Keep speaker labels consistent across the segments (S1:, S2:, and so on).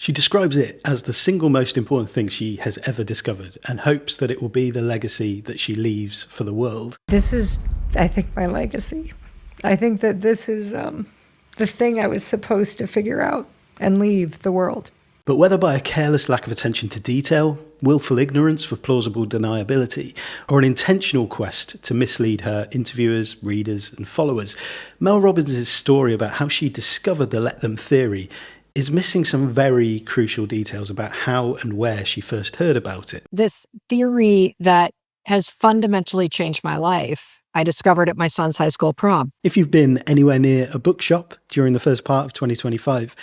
S1: She describes it as the single most important thing she has ever discovered and hopes that it will be the legacy that she leaves for the world.
S2: This is, I think, my legacy. I think that this is the thing I was supposed to figure out and leave the world.
S1: But whether by a careless lack of attention to detail, willful ignorance for plausible deniability, or an intentional quest to mislead her interviewers, readers and followers, Mel Robbins' story about how she discovered the let them theory is missing some very crucial details about how and where she first heard about it.
S3: This theory that has fundamentally changed my life, I discovered at my son's high school prom.
S1: If you've been anywhere near a bookshop during the first part of 2025,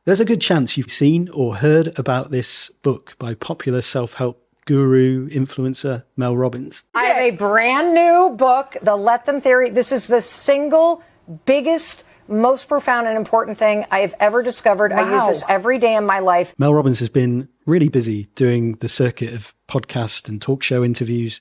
S1: there's a good chance you've seen or heard about this book by popular self-help guru, influencer Mel Robbins.
S4: I have a brand new book, The Let Them Theory. This is the single biggest, most profound and important thing I have ever discovered. Wow. I use this every day in my life.
S1: Mel Robbins has been really busy doing the circuit of podcast and talk show interviews.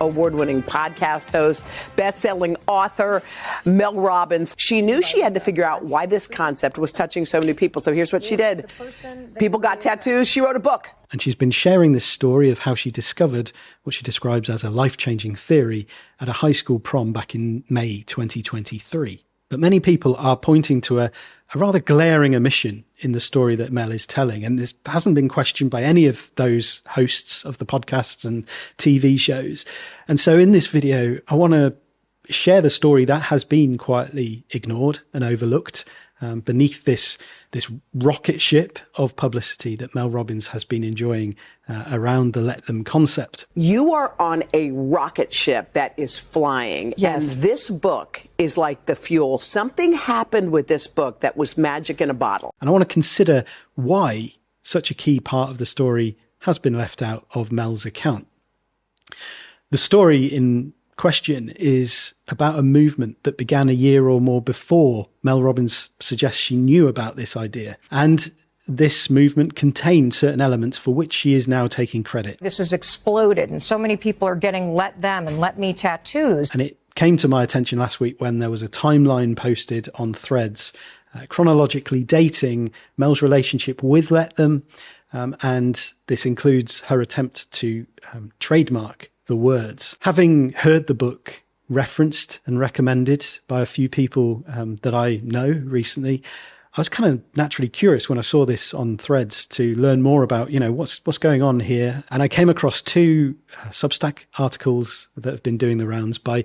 S5: Award-winning podcast host, best-selling author, Mel Robbins. She knew she had to figure out why this concept was touching so many people. So here's what she did. People got tattoos. She wrote a book.
S1: And she's been sharing this story of how she discovered what she describes as a life-changing theory at a high school prom back in May 2023. But many people are pointing to a rather glaring omission in the story that Mel is telling. And this hasn't been questioned by any of those hosts of the podcasts and TV shows. And so in this video, I want to share the story that has been quietly ignored and overlooked beneath this rocket ship of publicity that Mel Robbins has been enjoying around the let them concept.
S5: You are on a rocket ship that is flying.
S4: Yes.
S5: And this book is like the fuel. Something happened with this book that was magic in a bottle.
S1: And I want to consider why such a key part of the story has been left out of Mel's account. The story in question is about a movement that began a year or more before Mel Robbins suggests she knew about this idea. And this movement contained certain elements for which she is now taking credit.
S4: This has exploded, and so many people are getting let them and let me tattoos.
S1: And it came to my attention last week when there was a timeline posted on Threads, chronologically dating Mel's relationship with Let Them. And this includes her attempt to trademark the words. Having heard the book referenced and recommended by a few people that I know recently, I was kind of naturally curious when I saw this on Threads to learn more about, what's going on here. And I came across two Substack articles that have been doing the rounds by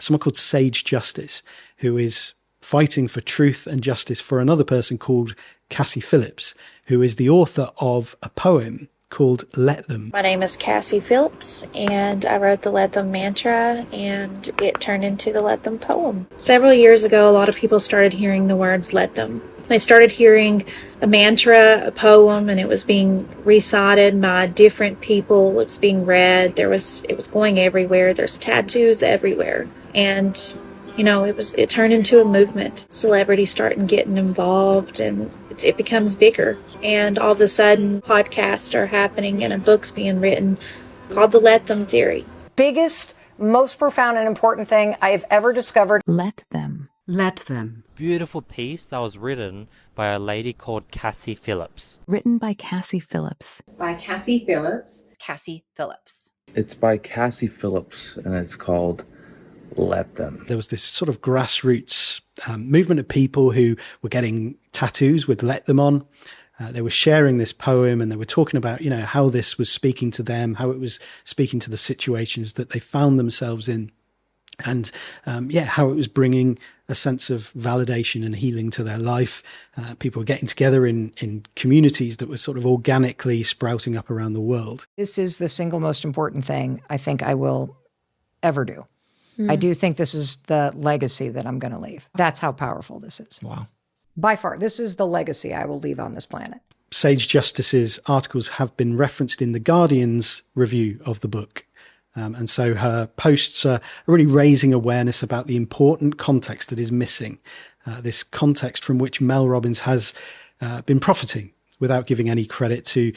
S1: someone called Sage Justice, who is fighting for truth and justice for another person called Cassie Phillips, who is the author of a poem called Let Them.
S6: My name is Cassie Phillips, and I wrote the Let Them mantra, and it turned into the Let Them poem. Several years ago, a lot of people started hearing the words let them. They started hearing a mantra, a poem, and it was being recited by different people. It was being read. It was going everywhere. There's tattoos everywhere. And it turned into a movement. Celebrities starting getting involved, and it becomes bigger. And all of a sudden, podcasts are happening and a book's being written called The Let Them Theory.
S4: Biggest, most profound and important thing I have ever discovered.
S7: Let them. Let them.
S8: Beautiful piece that was written by a lady called Cassie Phillips.
S7: Written by Cassie Phillips.
S9: By Cassie Phillips.
S10: Cassie Phillips.
S11: It's by Cassie Phillips, and it's called Let Them.
S1: There was this sort of grassroots movement of people who were getting tattoos with Let Them on. They were sharing this poem, and they were talking about, how this was speaking to them, how it was speaking to the situations that they found themselves in. And how it was bringing a sense of validation and healing to their life. People were getting together in communities that were sort of organically sprouting up around the world.
S2: This is the single most important thing I think I will ever do. I do think this is the legacy that I'm going to leave. That's how powerful this is.
S1: Wow.
S2: By far, this is the legacy I will leave on this planet.
S1: Sage Justice's articles have been referenced in The Guardian's review of the book. And so her posts are really raising awareness about the important context that is missing, this context from which Mel Robbins has been profiting without giving any credit to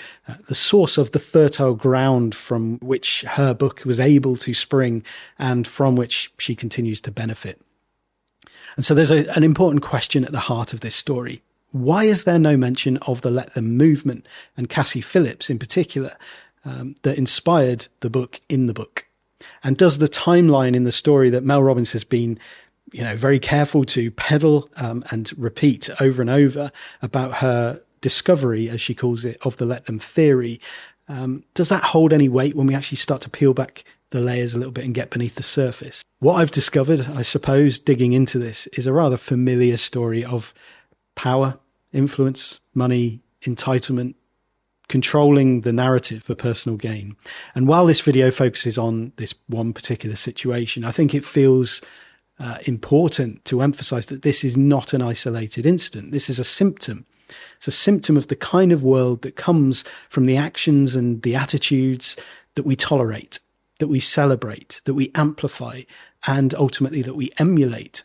S1: the source of the fertile ground from which her book was able to spring and from which she continues to benefit. And so there's an important question at the heart of this story. Why is there no mention of the Let Them movement and Cassie Phillips in particular that inspired the book in the book? And does the timeline in the story that Mel Robbins has been very careful to peddle and repeat over and over about her discovery, as she calls it, of the Let Them theory, does that hold any weight when we actually start to peel back the layers a little bit and get beneath the surface? What I've discovered, I suppose, digging into this, is a rather familiar story of power, influence, money, entitlement, controlling the narrative for personal gain. And while this video focuses on this one particular situation, I think it feels important to emphasize that this is not an isolated incident. This is a symptom. It's a symptom of the kind of world that comes from the actions and the attitudes that we tolerate, that we celebrate, that we amplify, and ultimately that we emulate.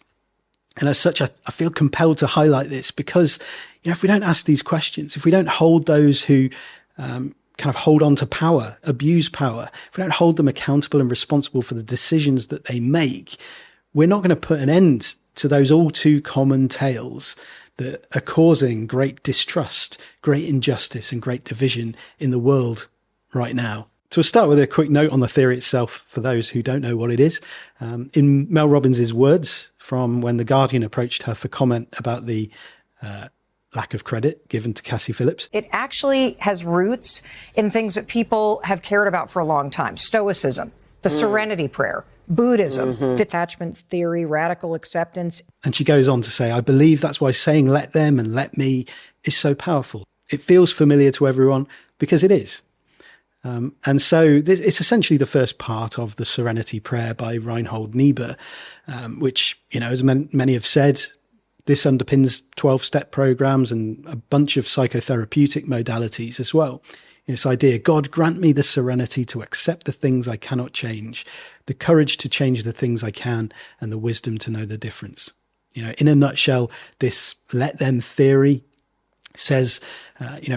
S1: And as such, I feel compelled to highlight this because, if we don't ask these questions, if we don't hold those who kind of hold on to power, abuse power, if we don't hold them accountable and responsible for the decisions that they make, we're not going to put an end to those all too common tales that are causing great distrust, great injustice, and great division in the world right now. So we'll start with a quick note on the theory itself for those who don't know what it is. In Mel Robbins' words from when The Guardian approached her for comment about the lack of credit given to Cassie Phillips.
S4: It actually has roots in things that people have cared about for a long time. Stoicism, the Serenity Prayer, Buddhism, detachment theory, radical acceptance.
S1: And she goes on to say, I believe that's why saying let them and let me is so powerful. It feels familiar to everyone because it is. And so it's essentially the first part of the Serenity Prayer by Reinhold Niebuhr, which, as many have said, this underpins 12-step programs and a bunch of psychotherapeutic modalities as well. This idea, God, grant me the serenity to accept the things I cannot change, the courage to change the things I can, and the wisdom to know the difference. In a nutshell, this let them theory says,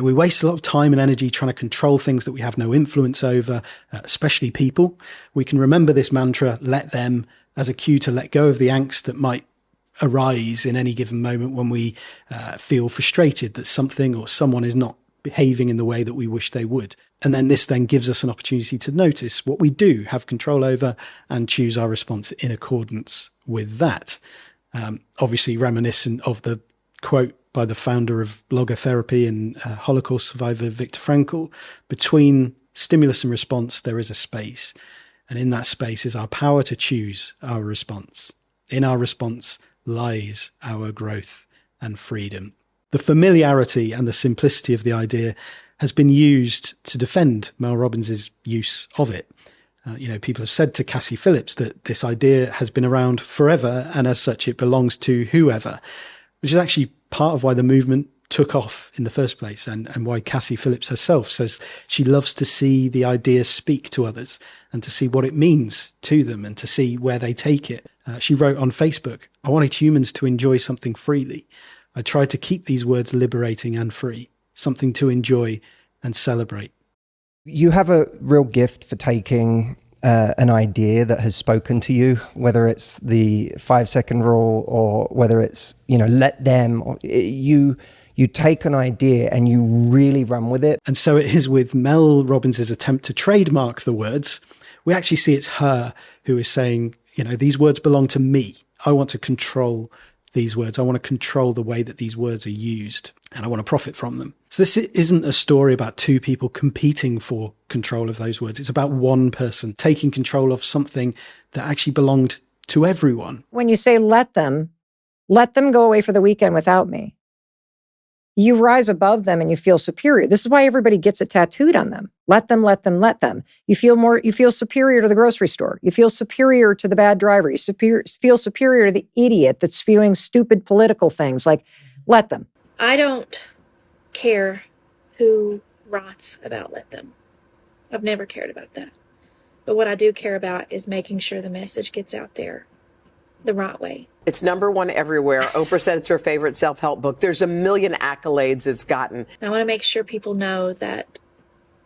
S1: we waste a lot of time and energy trying to control things that we have no influence over, especially people. We can remember this mantra, let them, as a cue to let go of the angst that might arise in any given moment when we feel frustrated that something or someone is not behaving in the way that we wish they would. And then this then gives us an opportunity to notice what we do have control over and choose our response in accordance with that. Obviously reminiscent of the quote by the founder of logotherapy and Holocaust survivor Viktor Frankl, between stimulus and response, there is a space. And in that space is our power to choose our response. In our response lies our growth and freedom. The familiarity and the simplicity of the idea has been used to defend Mel Robbins' use of it. People have said to Cassie Phillips that this idea has been around forever, and as such, it belongs to whoever, which is actually part of why the movement took off in the first place, and why Cassie Phillips herself says she loves to see the idea speak to others and to see what it means to them and to see where they take it. She wrote on Facebook, I wanted humans to enjoy something freely. I tried to keep these words liberating and free, something to enjoy and celebrate.
S10: You have a real gift for taking an idea that has spoken to you, whether it's the 5-second rule or whether it's, let them, or you take an idea and you really run with it.
S1: And so it is with Mel Robbins' attempt to trademark the words. We actually see it's her who is saying, these words belong to me. I want to control these words. I want to control the way that these words are used, and I want to profit from them. So this isn't a story about two people competing for control of those words. It's about one person taking control of something that actually belonged to everyone.
S2: When you say let them go away for the weekend without me. You rise above them and you feel superior. This is why everybody gets it tattooed on them. Let them, let them, let them. You feel superior to the grocery store. You feel superior to the bad driver. You feel superior to the idiot that's spewing stupid political things. Like, let them.
S6: I don't care who writes about let them. I've never cared about that. But what I do care about is making sure the message gets out there the right way.
S5: It's #1 everywhere. Oprah said it's her favorite self-help book. There's a million accolades it's gotten.
S6: I want to make sure people know that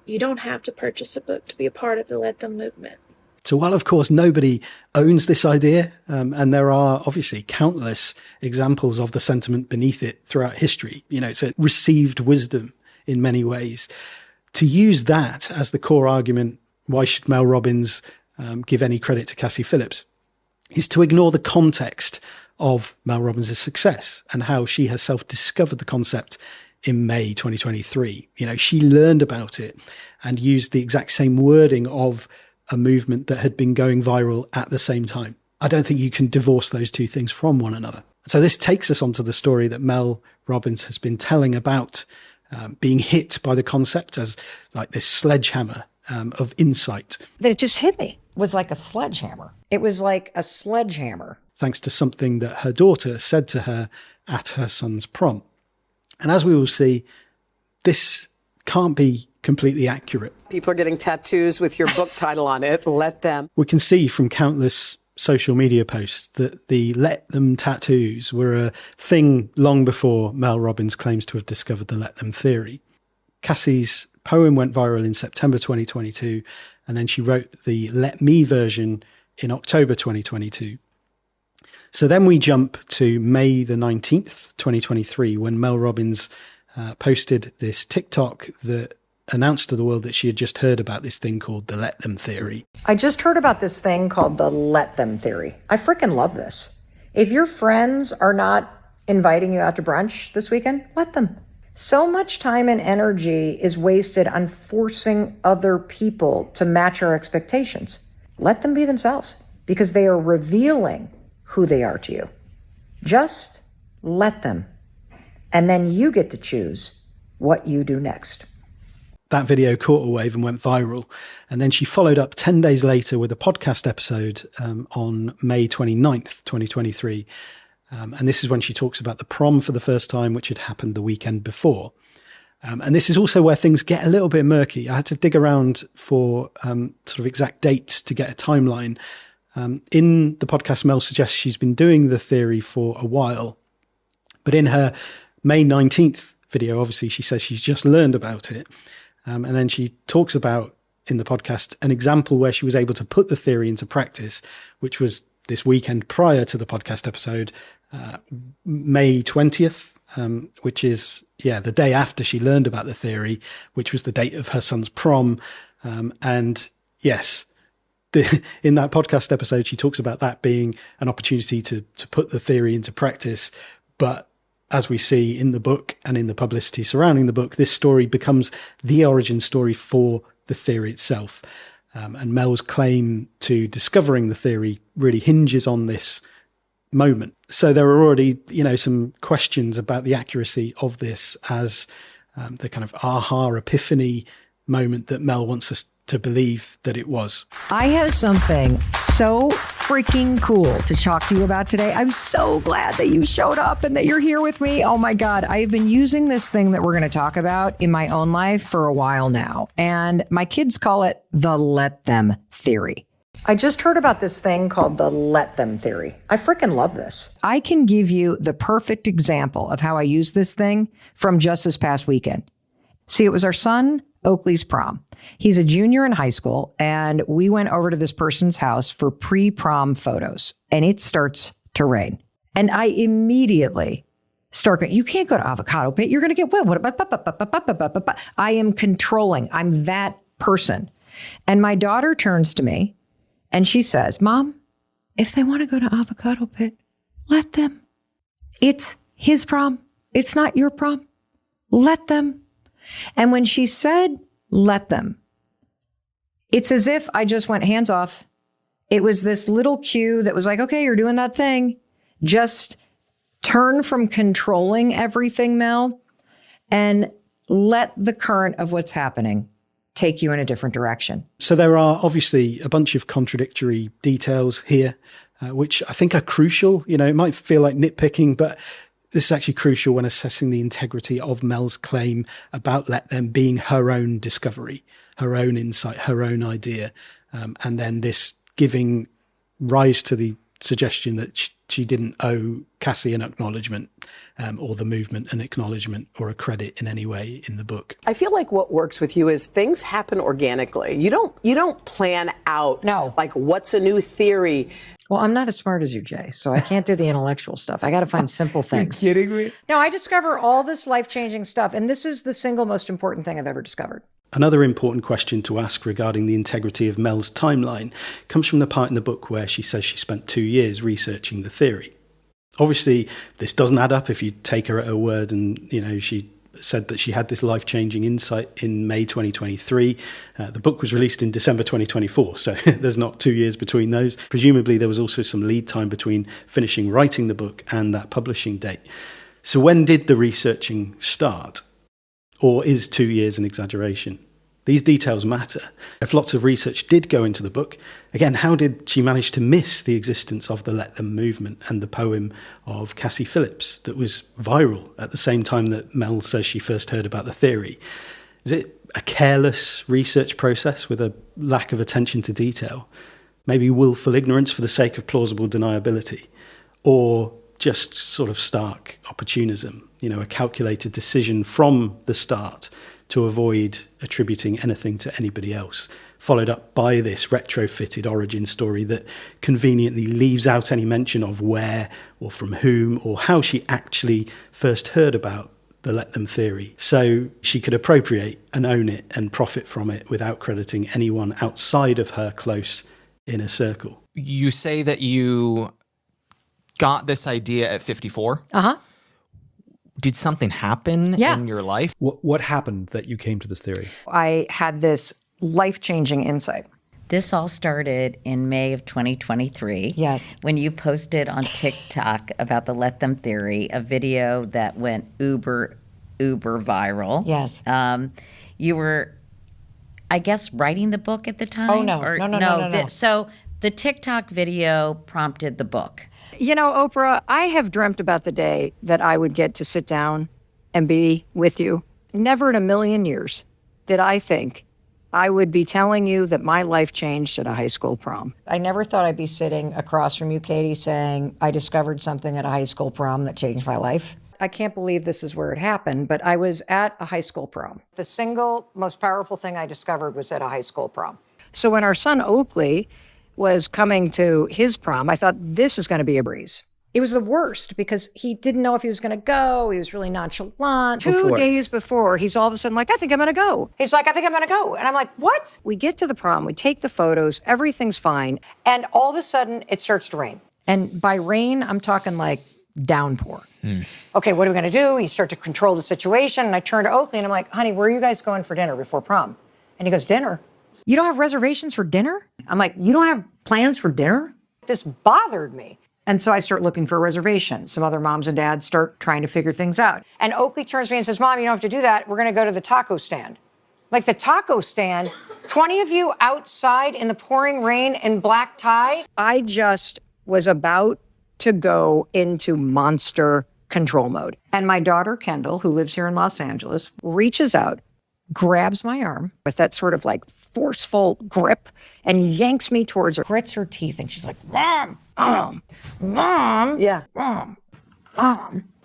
S6: you don't have to purchase a book to be a part of the Let Them movement.
S1: So while, of course, nobody owns this idea, and there are obviously countless examples of the sentiment beneath it throughout history, it's a received wisdom in many ways. To use that as the core argument, why should Mel Robbins give any credit to Cassie Phillips, is to ignore the context of Mel Robbins' success and how she herself discovered the concept in May 2023. She learned about it and used the exact same wording of a movement that had been going viral at the same time. I don't think you can divorce those two things from one another. So this takes us onto the story that Mel Robbins has been telling about being hit by the concept as like this sledgehammer of insight.
S4: That it just hit me. It was like a sledgehammer. It was like a sledgehammer.
S1: Thanks to something that her daughter said to her at her son's prom. And as we will see, this can't be completely accurate.
S5: People are getting tattoos with your book title on it. Let them.
S1: We can see from countless social media posts that the let them tattoos were a thing long before Mel Robbins claims to have discovered the let them theory. Cassie's poem went viral in September 2022, and then she wrote the Let Me version in October 2022. So then we jump to May the 19th, 2023, when Mel Robbins posted this TikTok that announced to the world that she had just heard about this thing called the let them theory.
S2: I just heard about this thing called the let them theory. I freaking love this. If your friends are not inviting you out to brunch this weekend, let them. So much time and energy is wasted on forcing other people to match our expectations. Let them be themselves because they are revealing who they are to you. Just let them. And then you get to choose what you do next.
S1: That video caught a wave and went viral. And then she followed up 10 days later with a podcast episode on May 29th, 2023. And this is when she talks about the prom for the first time, which had happened the weekend before. And this is also where things get a little bit murky. I had to dig around for sort of exact dates to get a timeline. In the podcast, Mel suggests she's been doing the theory for a while. But in her May 19th video, obviously, she says she's just learned about it. And then she talks about, in the podcast, an example where she was able to put the theory into practice, which was this weekend prior to the podcast episode, May 20th, which is, the day after she learned about the theory, which was the date of her son's prom. And yes, in that podcast episode, she talks about that being an opportunity to put the theory into practice. But as we see in the book and in the publicity surrounding the book, this story becomes the origin story for the theory itself. And Mel's claim to discovering the theory really hinges on this moment. So there are already, some questions about the accuracy of this as the kind of aha epiphany moment that Mel wants us to believe that it was.
S4: I have something so freaking cool to talk to you about today. I'm so glad that you showed up and that you're here with me. Oh my God. I have been using this thing that we're going to talk about in my own life for a while now. And my kids call it the let them theory.
S2: I just heard about this thing called the let them theory. I freaking love this.
S4: I can give you the perfect example of how I use this thing from just this past weekend. See, it was our son Oakley's prom. He's a junior in high school, and we went over to this person's house for pre-prom photos, and it starts to rain. And I immediately start going, you can't go to Avocado Pit. You're going to get wet. What about, I am controlling. I'm that person. And my daughter turns to me and she says, Mom, if they want to go to Avocado Pit, let them. It's his prom. It's not your prom. Let them. And when she said, let them, it's as if I just went hands off. It was this little cue that was like, okay, you're doing that thing. Just turn from controlling everything, Mel, and let the current of what's happening take you in a different direction.
S1: So there are obviously a bunch of contradictory details here, which I think are crucial. It might feel like nitpicking, but this is actually crucial when assessing the integrity of Mel's claim about let them being her own discovery, her own insight, her own idea. And then this giving rise to the suggestion that she didn't owe Cassie an acknowledgement or the movement an acknowledgement or a credit in any way in the book.
S5: I feel like what works with you is things happen organically. You don't plan out like what's a new theory.
S2: Well, I'm not as smart as you, Jay, so I can't do the intellectual stuff. I got to find simple things.
S10: You're kidding me?
S2: No, I discover all this life-changing stuff, and this is the single most important thing I've ever discovered.
S1: Another important question to ask regarding the integrity of Mel's timeline comes from the part in the book where she says she spent 2 years researching the theory. Obviously, this doesn't add up if you take her at her word, and she said that she had this life-changing insight in May 2023. The book was released in December 2024, so there's not 2 years between those. Presumably, there was also some lead time between finishing writing the book and that publishing date. So when did the researching start? Or is 2 years an exaggeration? These details matter. If lots of research did go into the book, again, how did she manage to miss the existence of the Let Them movement and the poem of Cassie Phillips that was viral at the same time that Mel says she first heard about the theory? Is it a careless research process with a lack of attention to detail? Maybe willful ignorance for the sake of plausible deniability? Or just sort of stark opportunism, a calculated decision from the start to avoid attributing anything to anybody else, followed up by this retrofitted origin story that conveniently leaves out any mention of where or from whom or how she actually first heard about the Let Them theory. So she could appropriate and own it and profit from it without crediting anyone outside of her close inner circle.
S12: You say that you got this idea at 54?
S2: Uh-huh.
S12: Did something happen in your life?
S13: What happened that you came to this theory?
S2: I had this life-changing insight.
S14: This all started in May of 2023.
S2: Yes.
S14: When you posted on TikTok about the Let Them theory, a video that went uber viral.
S2: Yes.
S14: You were, I guess, writing the book at the time?
S2: Oh, no. No.
S14: So the TikTok video prompted the book.
S2: Oprah, I have dreamt about the day that I would get to sit down and be with you. Never in a million years did I think I would be telling you that my life changed at a high school prom. I never thought I'd be sitting across from you, Katie, saying I discovered something at a high school prom that changed my life. I can't believe this is where it happened, but I was at a high school prom. The single most powerful thing I discovered was at a high school prom. So when our son Oakley was coming to his prom, I thought, this is going to be a breeze. It was the worst because he didn't know if he was going to go. He was really nonchalant. 2 days before, he's all of a sudden like, I think I'm going to go. He's like, I think I'm going to go. And I'm like, what? We get to the prom, we take the photos, everything's fine. And all of a sudden, it starts to rain. And by rain, I'm talking like downpour. Okay, what are we going to do? You start to control the situation. And I turn to Oakley and I'm like, honey, where are you guys going for dinner before prom? And he goes, dinner? You don't have reservations for dinner? I'm like, you don't have plans for dinner? This bothered me. And so I start looking for a reservation. Some other moms and dads start trying to figure things out. And Oakley turns to me and says, Mom, you don't have to do that. We're going to go to the taco stand. Like the taco stand, 20 of you outside in the pouring rain in black tie. I just was about to go into monster control mode. And my daughter, Kendall, who lives here in Los Angeles, reaches out, grabs my arm with that sort of like forceful grip and yanks me towards her, grits her teeth, and she's like, Mom,
S5: Yeah.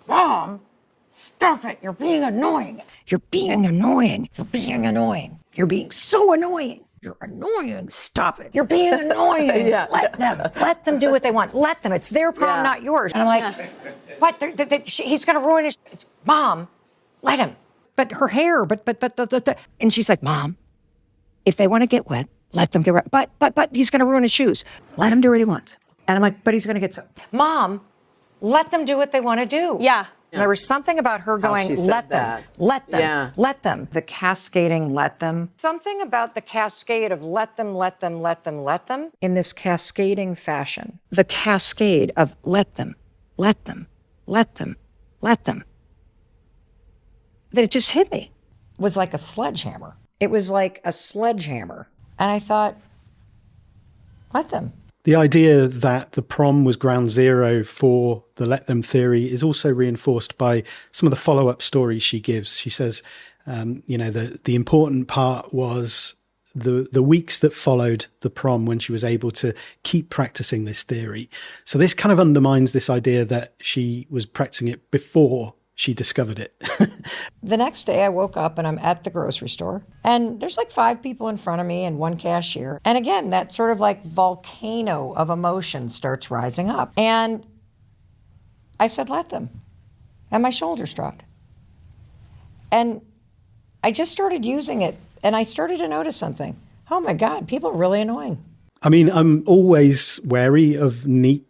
S2: Mom, stop it. You're being annoying. You're being annoying. You're being annoying. You're being so annoying. You're annoying. Stop it. You're being annoying.
S5: Yeah.
S2: Let them do what they want. Let them. It's their prom, not yours. And I'm like, but he's going to ruin his. Mom, let him. But her hair, and she's like, Mom, if they want to get wet, let them get wet. But he's going to ruin his shoes. Let him do what he wants. And I'm like, but he's going to get so. Mom, let them do what they want to do.
S5: Yeah.
S2: There was something about her going, let them. The cascading let them. Something about the cascade of let them in this cascading fashion. The cascade of let them. That it just hit me. It was like a sledgehammer. And I thought, let them.
S1: The idea that the prom was ground zero for the Let Them theory is also reinforced by some of the follow-up stories she gives. She says, the important part was the weeks that followed the prom when she was able to keep practicing this theory. So this kind of undermines this idea that she was practicing it before she discovered it.
S2: The next day I woke up and I'm at the grocery store and there's like 5 people in front of me and 1 cashier. And again, that sort of like volcano of emotion starts rising up. And I said, let them. And my shoulders dropped. And I just started using it and I started to notice something. Oh my God, people are really annoying.
S1: I mean, I'm always wary of neat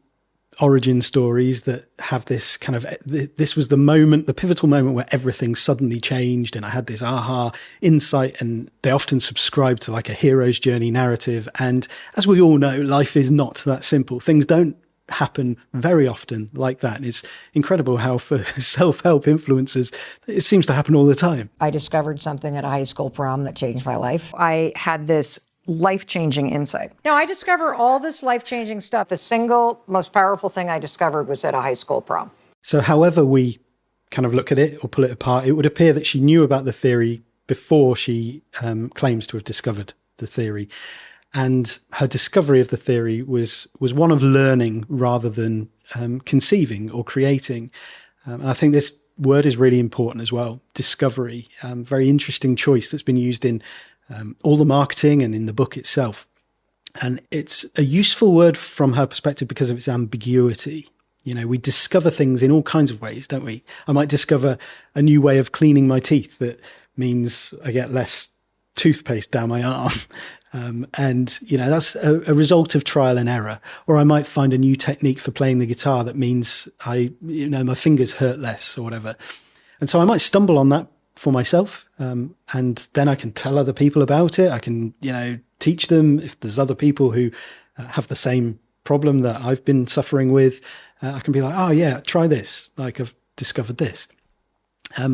S1: origin stories that have this kind of, this was the moment, the pivotal moment where everything suddenly changed and I had this aha insight, and they often subscribe to like a hero's journey narrative. And as we all know, life is not that simple. Things don't happen very often like that. And it's incredible how for self-help influencers, it seems to happen all the time.
S2: I discovered something at a high school prom that changed my life. I had this life-changing insight. Now, I discover all this life-changing stuff. The single most powerful thing I discovered was at a high school prom.
S1: So however we kind of look at it or pull it apart, it would appear that she knew about the theory before she claims to have discovered the theory. And her discovery of the theory was one of learning rather than conceiving or creating. And I think this word is really important as well, discovery. Very interesting choice that's been used in all the marketing and in the book itself. And it's a useful word from her perspective because of its ambiguity. You know, we discover things in all kinds of ways, don't we? I might discover a new way of cleaning my teeth that means I get less toothpaste down my arm. And, you know, that's a result of trial and error. Or I might find a new technique for playing the guitar that means my fingers hurt less or whatever. And so I might stumble on that for myself. And then I can tell other people about it. I can, teach them if there's other people who have the same problem that I've been suffering with. I can be like, oh yeah, try this. Like I've discovered this.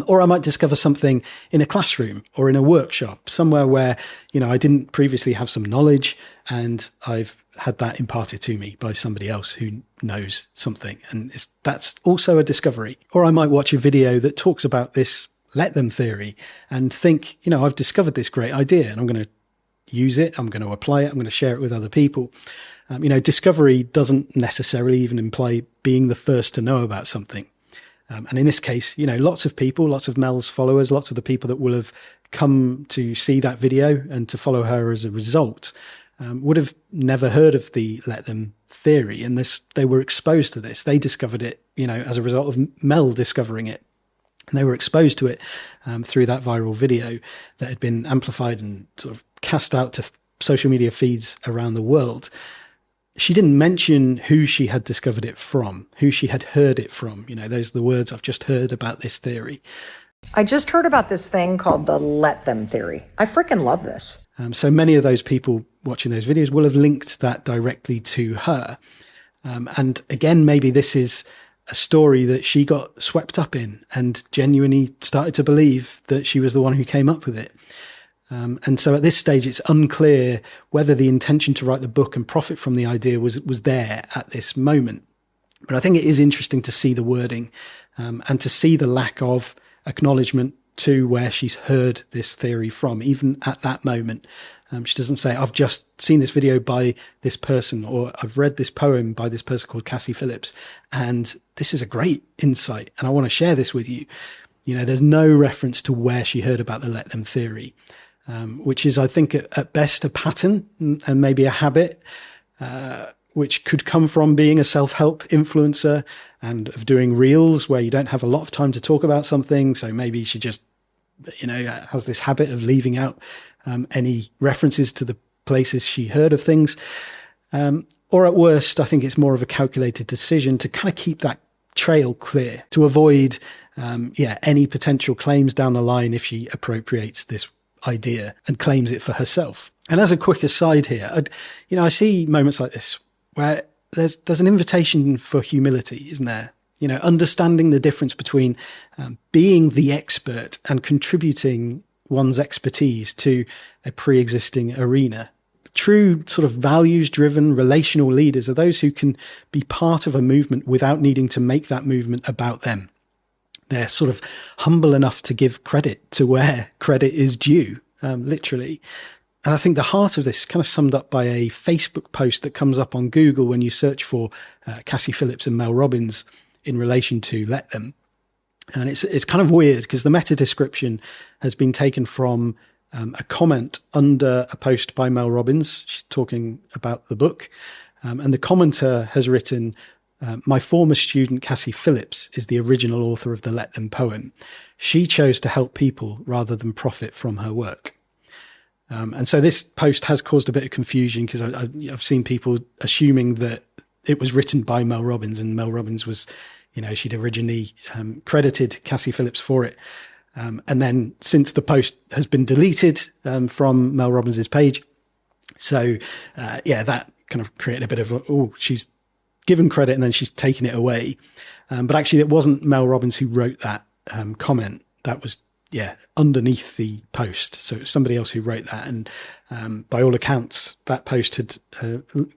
S1: Or I might discover something in a classroom or in a workshop, somewhere where, I didn't previously have some knowledge and I've had that imparted to me by somebody else who knows something. And that's also a discovery. Or I might watch a video that talks about this let them theory and think, I've discovered this great idea and I'm going to use it. I'm going to apply it. I'm going to share it with other people. Discovery doesn't necessarily even imply being the first to know about something. And in this case, lots of people, lots of Mel's followers, lots of the people that will have come to see that video and to follow her as a result, would have never heard of the let them theory. And they were exposed to this. They discovered it, as a result of Mel discovering it. And they were exposed to it through that viral video that had been amplified and sort of cast out to social media feeds around the world. She didn't mention who she had discovered it from, who she had heard it from. Those are the words, I've just heard about this theory.
S2: I just heard about this thing called the let them theory. I freaking love this.
S1: So many of those people watching those videos will have linked that directly to her. And again, maybe this is a story that she got swept up in and genuinely started to believe that she was the one who came up with it. And so at this stage, it's unclear whether the intention to write the book and profit from the idea was there at this moment. But I think it is interesting to see the wording and to see the lack of acknowledgement to where she's heard this theory from, even at that moment. She doesn't say, I've just seen this video by this person, or I've read this poem by this person called Cassie Phillips, and this is a great insight, and I want to share this with you. There's no reference to where she heard about the let them theory. Which is, I think, at best a pattern and maybe a habit, which could come from being a self-help influencer and of doing reels where you don't have a lot of time to talk about something. So maybe she just, has this habit of leaving out any references to the places she heard of things. Or at worst, I think it's more of a calculated decision to kind of keep that trail clear, to avoid, any potential claims down the line if she appropriates this idea and claims it for herself. And as a quick aside here, I see moments like this where there's an invitation for humility, isn't there? Understanding the difference between being the expert and contributing one's expertise to a pre-existing arena. True sort of values-driven relational leaders are those who can be part of a movement without needing to make that movement about them. They're sort of humble enough to give credit to where credit is due, literally. And I think the heart of this is kind of summed up by a Facebook post that comes up on Google when you search for Cassie Phillips and Mel Robbins in relation to Let Them. And it's kind of weird because the meta description has been taken from a comment under a post by Mel Robbins. She's talking about the book. And the commenter has written, my former student, Cassie Phillips, is the original author of the Let Them poem. She chose to help people rather than profit from her work. And so this post has caused a bit of confusion because I've seen people assuming that it was written by Mel Robbins, and Mel Robbins was, she'd originally credited Cassie Phillips for it. And then since the post has been deleted from Mel Robbins's page, so that kind of created a bit of she's given credit and then she's taken it away. But actually, it wasn't Mel Robbins who wrote that comment. That was underneath the post. So it was somebody else who wrote that. And by all accounts, that post had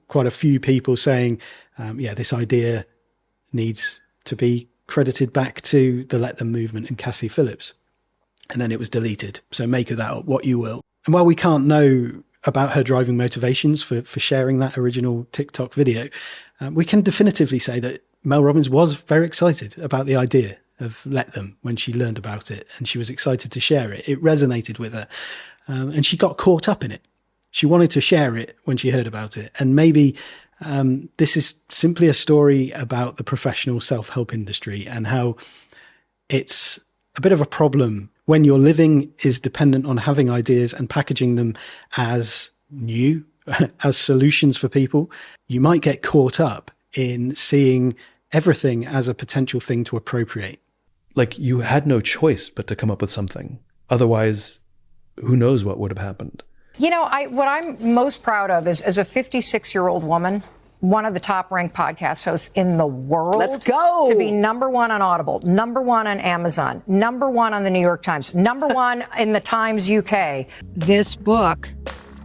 S1: quite a few people saying, this idea needs to be credited back to the Let Them movement and Cassie Phillips. And then it was deleted. So make of that up what you will. And while we can't know about her driving motivations for sharing that original TikTok video, we can definitively say that Mel Robbins was very excited about the idea of Let Them when she learned about it, and she was excited to share it. It resonated with her, and she got caught up in it. She wanted to share it when she heard about it. And maybe this is simply a story about the professional self-help industry and how it's a bit of a problem when your living is dependent on having ideas and packaging them as new, as solutions for people. You might get caught up in seeing everything as a potential thing to appropriate.
S13: Like you had no choice but to come up with something. Otherwise, who knows what would have happened.
S4: What I'm most proud of is, as a 56-year-old woman, one of the top-ranked podcast hosts in the world.
S5: Let's go!
S4: To be number one on Audible, number one on Amazon, number one on the New York Times, number one in the Times UK.
S3: This book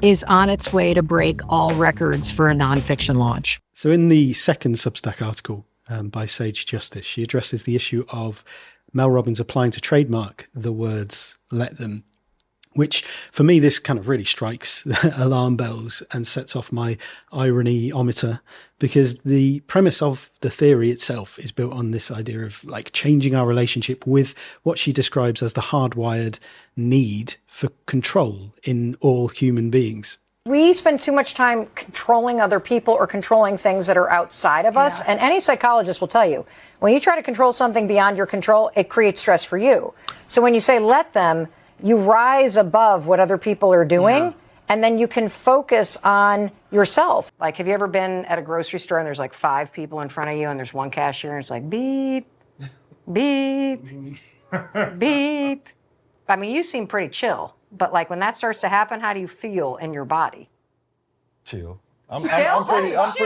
S3: is on its way to break all records for a nonfiction launch.
S1: So in the second Substack article by Sage Justice, she addresses the issue of Mel Robbins applying to trademark the words "Let Them," which for me, this kind of really strikes alarm bells and sets off my irony-ometer, because the premise of the theory itself is built on this idea of like changing our relationship with what she describes as the hardwired need for control in all human beings.
S2: We spend too much time controlling other people or controlling things that are outside of us. And any psychologist will tell you, when you try to control something beyond your control, it creates stress for you. So when you say let them, you rise above what other people are doing, and then you can focus on yourself.
S4: Like, have you ever been at a grocery store and there's like 5 people in front of you and there's one cashier and it's like beep, beep, beep. I mean, you seem pretty chill, but like when that starts to happen, how do you feel in your body?
S15: Chill. I'm pretty much.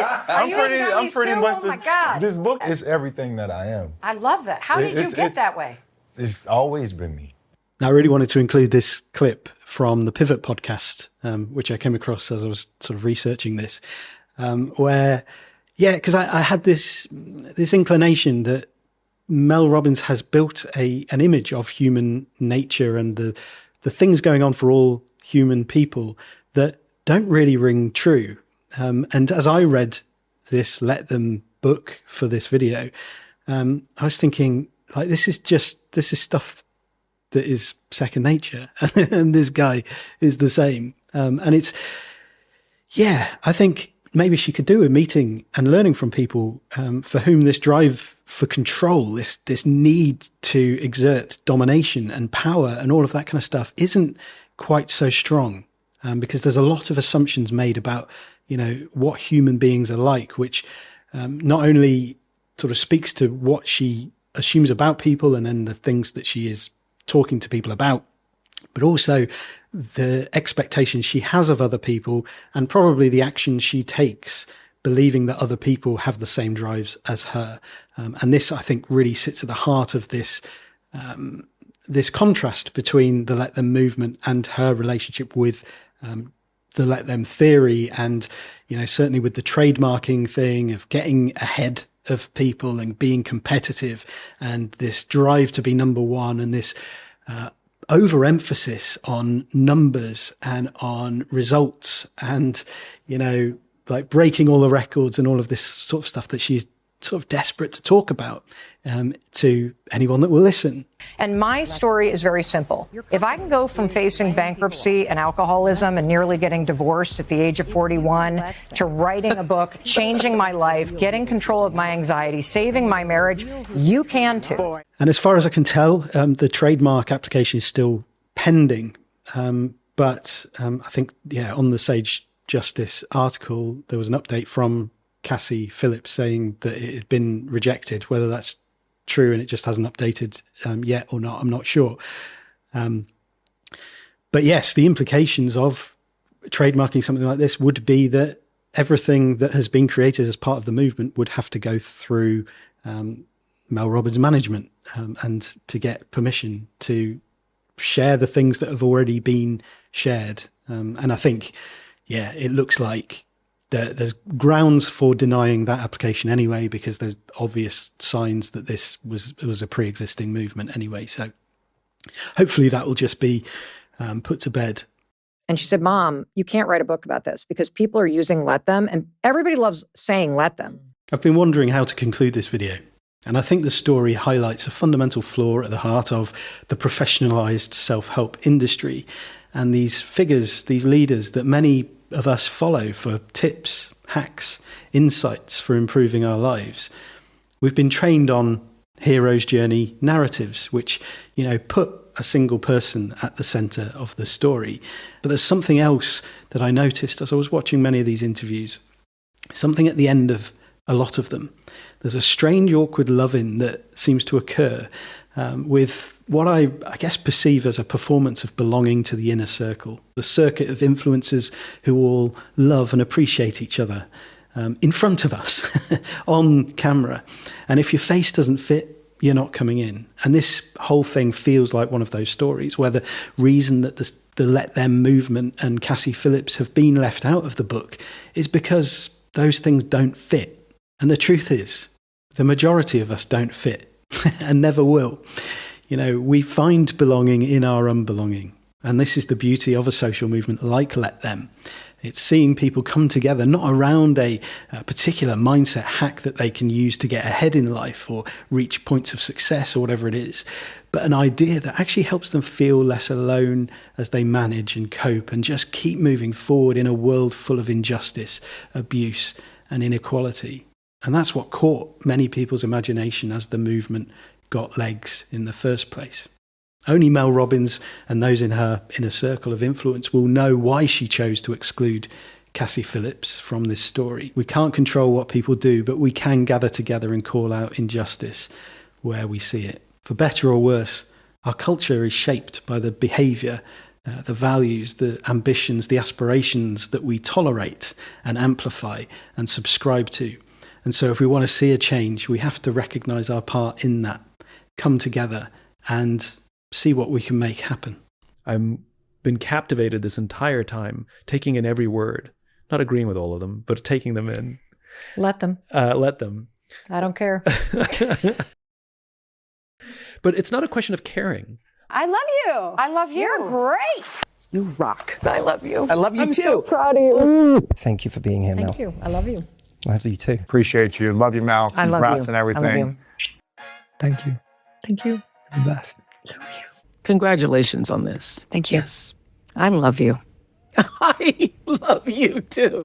S4: Oh my God.
S15: This book is everything that I am.
S4: I love that. How did you get that way?
S15: It's always been me.
S1: I really wanted to include this clip from the Pivot podcast, which I came across as I was sort of researching this, where, because I had this inclination that Mel Robbins has built an image of human nature and the things going on for all human people that don't really ring true. And as I read this Let Them book for this video, I was thinking, like, this is stuff that is second nature. And this guy is the same. And it's, I think maybe she could do a meeting and learning from people for whom this drive for control, this need to exert domination and power and all of that kind of stuff isn't quite so strong, because there's a lot of assumptions made about, what human beings are like, which not only sort of speaks to what she assumes about people and then the things that she is talking to people about, but also the expectations she has of other people and probably the actions she takes, believing that other people have the same drives as her. And this, I think, really sits at the heart of this contrast between the Let Them movement and her relationship with the Let Them theory, and, certainly with the trademarking thing of getting ahead of people and being competitive and this drive to be number one and this overemphasis on numbers and on results and, like breaking all the records and all of this sort of stuff that she's sort of desperate to talk about to anyone that will listen.
S4: And my story is very simple. If I can go from facing bankruptcy and alcoholism and nearly getting divorced at the age of 41 to writing a book, changing my life, getting control of my anxiety, saving my marriage, you can too.
S1: And as far as I can tell, the trademark application is still pending. But I think, on the Sage Justice article, there was an update from Cassie Phillips saying that it had been rejected. Whether that's true and it just hasn't updated yet or not, I'm not sure. But yes, the implications of trademarking something like this would be that everything that has been created as part of the movement would have to go through Mel Robbins management and to get permission to share the things that have already been shared. And I think, it looks like there's grounds for denying that application anyway, because there's obvious signs that this was a pre-existing movement anyway. So hopefully that will just be put to bed.
S2: And she said, Mom, you can't write a book about this because people are using let them, and everybody loves saying let them.
S1: I've been wondering how to conclude this video. And I think the story highlights a fundamental flaw at the heart of the professionalized self-help industry and these figures, these leaders that many of us follow for tips, hacks, insights for improving our lives. We've been trained on hero's journey narratives, which, put a single person at the center of the story. But there's something else that I noticed as I was watching many of these interviews, something at the end of a lot of them. There's a strange, awkward love-in that seems to occur with what I guess perceive as a performance of belonging to the inner circle, the circuit of influencers who all love and appreciate each other in front of us on camera. And if your face doesn't fit, you're not coming in. And this whole thing feels like one of those stories where the reason that the Let Them movement and Cassie Phillips have been left out of the book is because those things don't fit. And the truth is, the majority of us don't fit and never will. We find belonging in our unbelonging. And this is the beauty of a social movement like Let Them. It's seeing people come together, not around a particular mindset hack that they can use to get ahead in life or reach points of success or whatever it is, but an idea that actually helps them feel less alone as they manage and cope and just keep moving forward in a world full of injustice, abuse, and inequality. And that's what caught many people's imagination as the movement got legs in the first place. Only Mel Robbins and those in her inner circle of influence will know why she chose to exclude Cassie Phillips from this story. We can't control what people do, but we can gather together and call out injustice where we see it. For better or worse, our culture is shaped by the behaviour, the values, the ambitions, the aspirations that we tolerate and amplify and subscribe to. And so if we want to see a change, we have to recognise our part in that, come together and see what we can make happen.
S13: I've been captivated this entire time, taking in every word, not agreeing with all of them, but taking them in.
S2: Let them.
S13: Let them.
S2: I don't care.
S13: But it's not a question of caring.
S16: I love you.
S2: I love you.
S16: You're great.
S5: You rock.
S16: I love you.
S5: I love you
S16: I'm
S5: too.
S16: so proud of you.
S10: Thank you for being here, Mel.
S2: Thank you. I love you.
S10: I love you too.
S15: Appreciate you. Love you, Mel.
S2: I love
S15: Congrats
S2: you.
S15: and everything.
S2: I love you.
S17: Thank you.
S2: Thank you.
S17: You're the best.
S2: So are you.
S5: Congratulations on this.
S2: Thank you.
S5: Yes.
S2: I love you.
S5: I love you too.